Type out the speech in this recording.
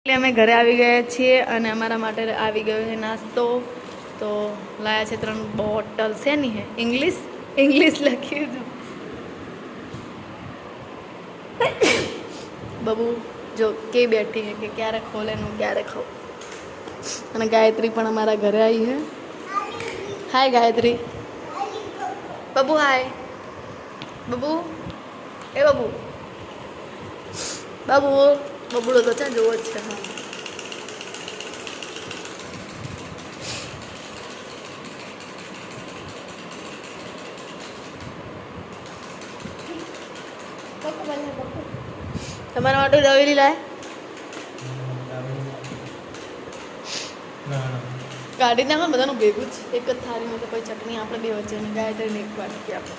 એટલે અમે ઘરે આવી ગયા છીએ અને અમારા માટે આવી ગયો છે નાસ્તો. તો લાયા છે 3 બોટલ શેની હે ઇંગ્લિશ લખ્યું હતું. બબુ જો કે બેઠી છે કે ક્યારે ખોલે નું ક્યારે ખાવ. અને ગાયત્રી પણ અમારા ઘરે આવી છે. હાય ગાયત્રી. બબુ હાય. બબુ એ બબુ બાબુ બબુડો તો ચા જોવો જ છે. હા તમારા માટે દવેલી લાય કાઢી નાખો બધાનું ભેગું જ એક જ થાળીમાં તો કોઈ ચટણી આપણે બે વચ્ચે ગાયત્રીને એક વાટકી આપો.